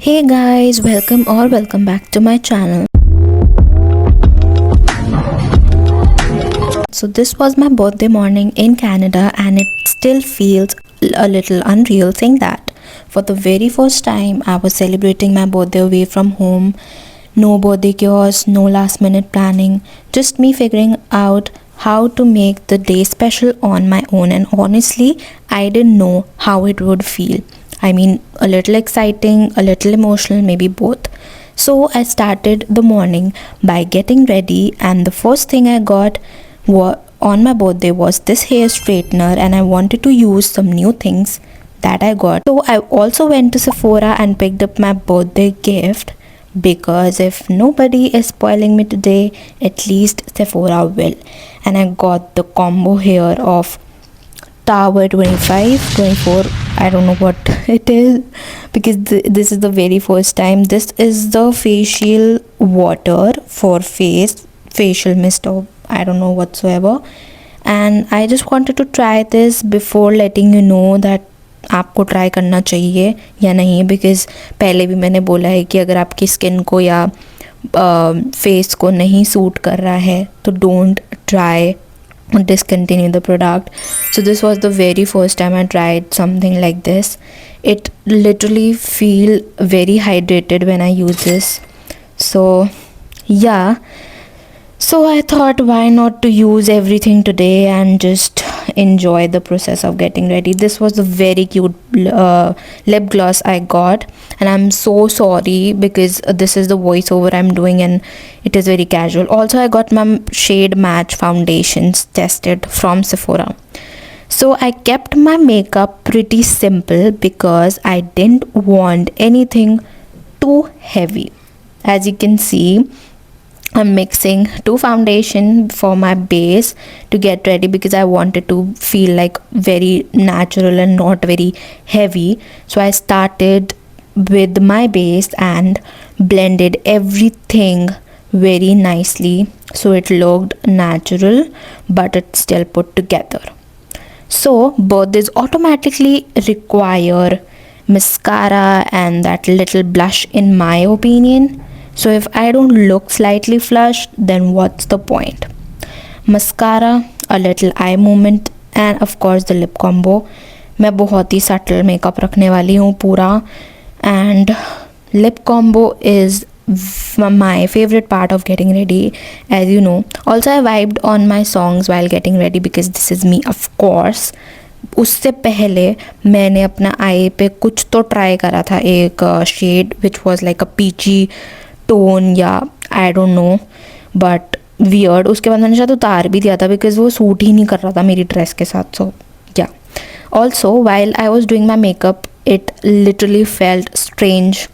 Hey guys, welcome back to my channel. So this was my birthday morning in Canada and it still feels a little unreal saying that. For the very first time I was celebrating my birthday away from home. No birthday chaos, no last minute planning, just me figuring out how to make the day special on my own, and honestly, I didn't know how it would feel. I mean, a little exciting, a little emotional, maybe both. So I started the morning by getting ready, and the first thing I got on my birthday was this hair straightener, and I wanted to use some new things that I got. So I also went to Sephora and picked up my birthday gift because if nobody is spoiling me today, at least Sephora will. And I got the combo here of Tower 25, 24, I don't know what it is because this is the very first time. This is the facial water for facial mist, or I don't know whatsoever. And I just wanted to try this before letting you know that आपको try करना चाहिए या नहीं, because पहले भी मैंने बोला है कि अगर आपकी स्किन को या फेस को नहीं सूट कर रहा है तो don't try discontinue the product. So this was the very first time I tried something like this. It literally feel very hydrated when I use this. So yeah, so I thought why not to use everything today and just enjoy the process of getting ready. This was a very cute lip gloss I got, and I'm so sorry because this is the voiceover I'm doing and it is very casual. Also I got my shade match foundations tested from Sephora. So I kept my makeup pretty simple because I didn't want anything too heavy. As you can see, I'm mixing two foundation for my base to get ready because I wanted to feel like very natural and not very heavy. So I started with my base and blended everything very nicely so it looked natural but it still put together. So birthdays automatically require mascara and that little blush in my opinion. So if I don't look slightly flushed, then what's the point? Mascara, a little eye movement, and of course the lip combo. मैं बहुत ही subtle makeup रखने वाली हूँ पूरा, and lip combo is my favorite part of getting ready, as you know. Also I vibed on my songs while getting ready because this is me, of course. उससे पहले मैंने अपना आई पे कुछ तो ट्राई करा था, एक shade which was like a peachy tone या I don't know but weird. उसके बाद मैंने शायद उतार भी दिया था बिकॉज वो सूट ही नहीं कर रहा था मेरी ड्रेस के साथ. सो या also while I was doing my makeup it literally felt strange,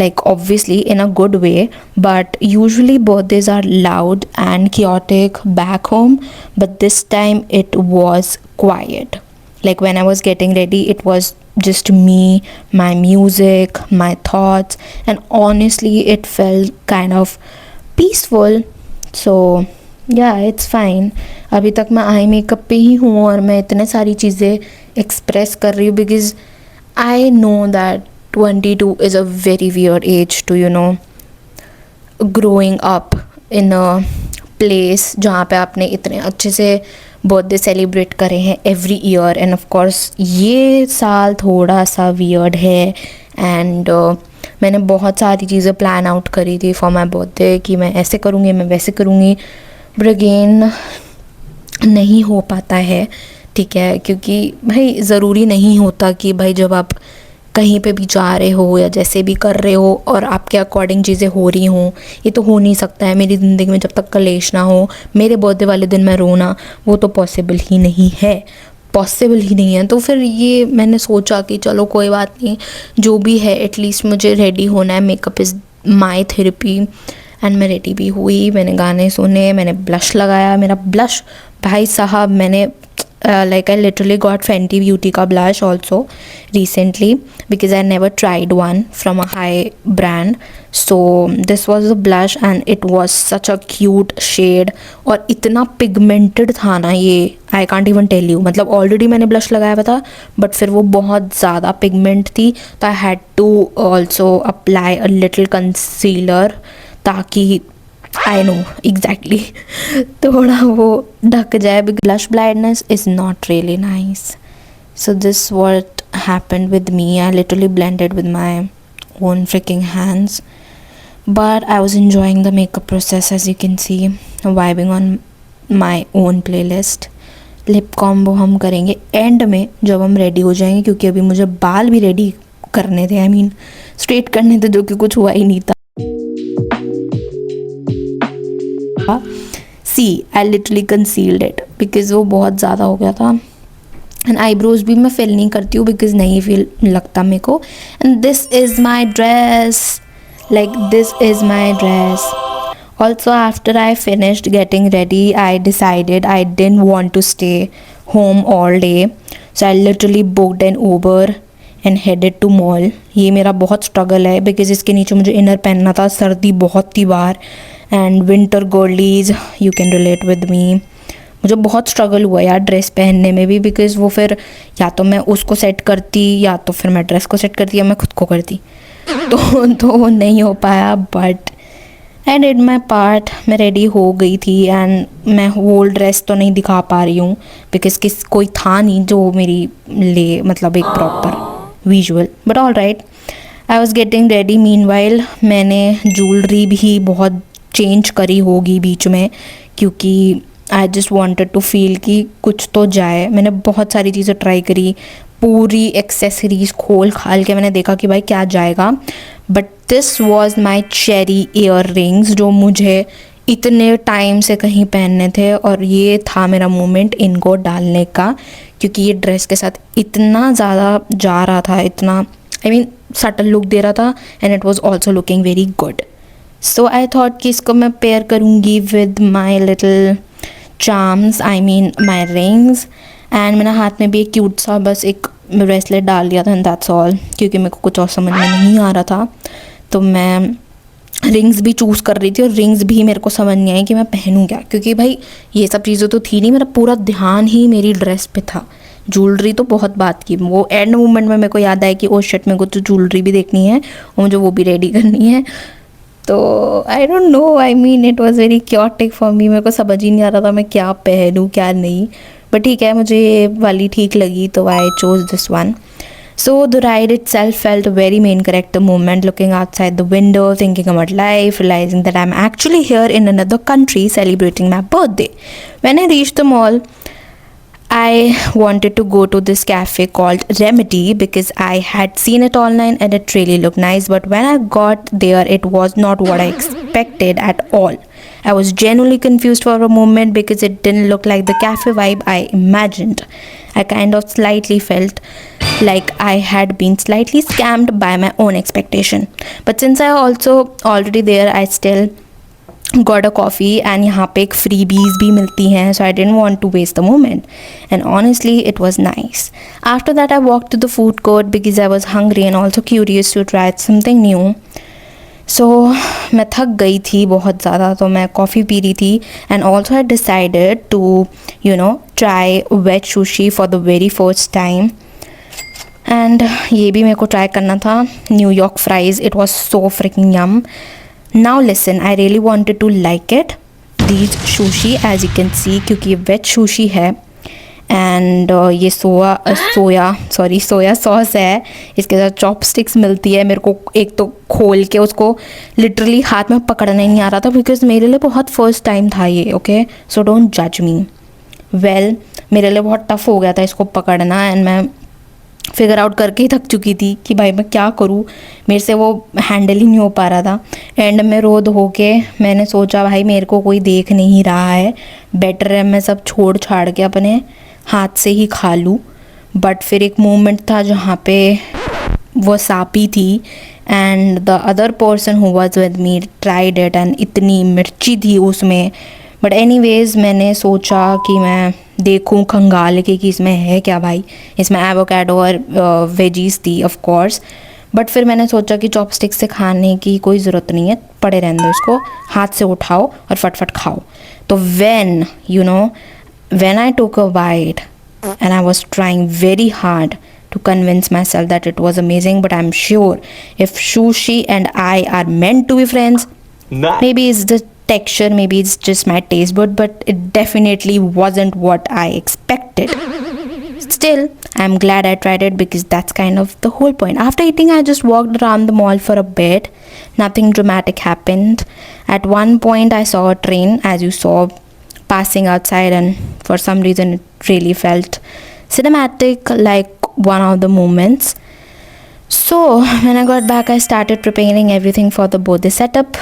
like obviously in a good way, but usually birthdays are loud and chaotic back home, but this time it was quiet. Like when I was getting ready, it was just me, my music, my thoughts, and honestly it felt kind of peaceful. So yeah, it's fine. अभी तक मैं eye makeup पे ही हूँ और मैं इतने सारी चीज़ें एक्सप्रेस कर रही हूँ because I know that 22 is a very weird age to, you know, growing up in a place जहाँ पे आपने इतने अच्छे से बर्थडे सेलिब्रेट करे हैं every year, end of course ये साल थोड़ा सा वियर्ड है. एंड मैंने बहुत सारी चीज़ें प्लान आउट करी थी फॉर माई बर्थडे कि मैं ऐसे करूँगी, मैं वैसे करूँगी, बट अगेन नहीं हो पाता है. ठीक है, क्योंकि भाई ज़रूरी नहीं होता कि भाई जब आप कहीं पे भी जा रहे हो या जैसे भी कर रहे हो और आपके अकॉर्डिंग चीज़ें हो रही हों. ये तो हो नहीं सकता है मेरी ज़िंदगी में जब तक कलेश ना हो. मेरे बर्थडे वाले दिन मैं रोना, वो तो पॉसिबल ही नहीं है, पॉसिबल ही नहीं है. तो फिर ये मैंने सोचा कि चलो कोई बात नहीं, जो भी है एटलीस्ट मुझे रेडी होना है. Makeup is my therapy. And मैं रेडी भी हुई, मैंने गाने सुने, मैंने ब्लश लगाया. मेरा ब्लश भाई साहब, मैंने like I literally got Fenty Beauty का blush also recently because I never tried one from a high brand. So this was the blush and it was such a cute shade और इतना pigmented था ना ये, I can't even tell you. मतलब already मैंने blush लगाया हुआ था but फिर वो बहुत ज़्यादा pigment थी, तो I had to also apply a little concealer ताकि I know exactly थोड़ा वो ढक जाए. Blush blindness is not really nice. So this what happened with me. I literally blended with my own freaking hands, but I was enjoying the makeup process, as you can see, vibing on my own playlist. Lip combo हम करेंगे and में जब हम ready हो जाएंगे, क्योंकि अभी मुझे बाल भी रेडी करने थे, आई मीन स्ट्रेट करने थे, जो कि कुछ हुआ ही नहीं था. See I literally concealed it because वो बहुत ज़्यादा हो गया था. एंड आईब्रोज भी मैं फिल नहीं करती हूँ बिकॉज नहीं फील लगता मेरे को. And this is my dress, like this is my dress. Also, after I finished getting ready, I decided I didn't want to stay home all day, so I literally booked an Uber and headed to mall. ये मेरा बहुत struggle है because इसके नीचे मुझे inner पहनना था, सर्दी बहुत थी बाहर, and winter girlies you can relate with me. मुझे बहुत स्ट्रगल हुआ यार ड्रेस पहनने में भी, बिकॉज वो फिर या तो मैं उसको सेट करती या तो फिर मैं ड्रेस को सेट करती या मैं खुद को करती, तो नहीं हो पाया. But I did my part, मैं रेडी हो गई थी एंड मैं होल ड्रेस तो नहीं दिखा पा रही हूँ बिकॉज कोई था नहीं जो मेरी ले मतलब एक proper visual. But all right, I was getting ready. Meanwhile मैंने ज्वेलरी भी बहुत चेंज करी होगी बीच में, क्योंकि I just wanted to feel कि कुछ तो जाए. मैंने बहुत सारी चीज़ें ट्राई करी, पूरी एक्सेसरीज खोल खाल के मैंने देखा कि भाई क्या जाएगा. But this was my cherry year rings, जो मुझे इतने टाइम से कहीं पहनने थे, और ये था मेरा मोमेंट इनको डालने का, क्योंकि ये ड्रेस के साथ इतना ज़्यादा जा रहा था, इतना आई मीन सटल लुक दे रहा था, and it was also looking very good. So I thought कि इसको मैं पेयर करूँगी with my little charms, I mean my rings. And मैंने हाथ में भी एक क्यूट सा बस एक ब्रेसलेट डाल दिया था, एंड दैट्स ऑल, क्योंकि मेरे को कुछ और समझ में नहीं आ रहा था. तो मैं रिंग्स भी चूज़ कर रही थी, और रिंग्स भी मेरे को समझ नहीं आई कि मैं पहनूँ क्या, क्योंकि भाई ये सब चीज़ें तो थी नहीं, मेरा पूरा ध्यान ही मेरी ड्रेस पे था. ज्वेलरी तो बहुत बात की, वो एंड मोमेंट में मेरे को याद आया कि ओ शिट मेरे को तो ज्वेलरी भी देखनी है और मुझे वो भी रेडी करनी है. तो आई don't no, I mean it was very chaotic for me. मेरे को समझ ही नहीं आ रहा था मैं क्या पहनूँ क्या नहीं. बट ठीक है, मुझे ये वाली ठीक लगी, तो I chose this one. So the ride itself felt a very main character moment, looking outside the window, thinking about life, realizing that I'm actually here in another country celebrating my birthday. When I reached the mall, I wanted to go to this cafe called Remedy because I had seen it online and it really looked nice. But when I got there, it was not what I expected at all. I was genuinely confused for a moment because it didn't look like the cafe vibe I imagined. I kind of slightly felt like I had been slightly scammed by my own expectation. But since I also already there, I still got a coffee, and यहाँ पे एक freebies भी मिलती हैं, so I didn't want to waste the moment. And honestly, it was nice. After that, I walked to the food court because I was hungry and also curious to try something new. So मैं थक गई थी बहुत ज़्यादा, तो मैं coffee पी रही थी. And also I decided to try veg sushi for the very first time. एंड ये भी मेरे को ट्राई करना था, New York fries. It was so freaking yum. Now listen, I really wanted to like it these sushi, as you can see, क्योंकि ये veg sushi है. एंड ये सोया सॉस है, इसके साथ चॉपस्टिक्स मिलती है. मेरे को एक तो खोल के उसको लिटरली हाथ में पकड़ना ही नहीं आ रहा था, बिकॉज मेरे लिए बहुत फर्स्ट टाइम था ये. ओके, सो डोंट जज मी. वेल, मेरे लिए बहुत टफ हो गया था इसको पकड़ना, एंड मैं फिगर आउट करके ही थक चुकी थी कि भाई मैं क्या करूँ, मेरे से वो हैंडल ही नहीं हो पा रहा था. एंड में रो धो के मैंने सोचा भाई मेरे को कोई देख नहीं रहा है, बेटर है मैं सब छोड़ छाड़ के अपने हाथ से ही खा लूँ. बट फिर एक मोमेंट था जहाँ पे वो सापी थी, and the other person who was with me tried it, and इतनी मिर्ची थी उसमें. बट एनीवेज मैंने सोचा कि मैं देखूं खंगाल के कि इसमें है क्या भाई। इसमें एवोकाडो और वेजीज थी ऑफ कोर्स, बट फिर मैंने सोचा कि चॉपस्टिक से खाने की कोई ज़रूरत नहीं है, पड़े रहने दो इसको, हाथ से उठाओ और फटफट खाओ। तो when I took a bite and I was trying very hard to convince myself that it was amazing, but I'm sure if sushi and I are meant to be friends, maybe it's the texture, maybe it's just my taste bud, but it definitely wasn't what I expected. Still, I'm glad I tried it because that's kind of the whole point. After eating, I just walked around the mall for a bit. Nothing dramatic happened. At one point, I saw a train, as you saw, passing outside, and for some reason, it really felt cinematic, like one of the moments. So, when I got back, I started preparing everything for the birthday setup.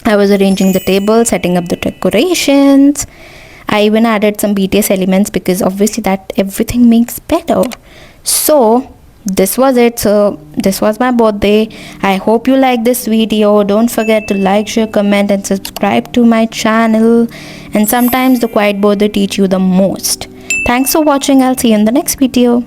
I was arranging the table, setting up the decorations. I even added some BTS elements because obviously that everything makes better. So this was it. So this was my birthday. I hope you like this video. Don't forget to like, share, comment and subscribe to my channel. And sometimes the quiet birthday teach you the most. Thanks for watching. I'll see you in the next video.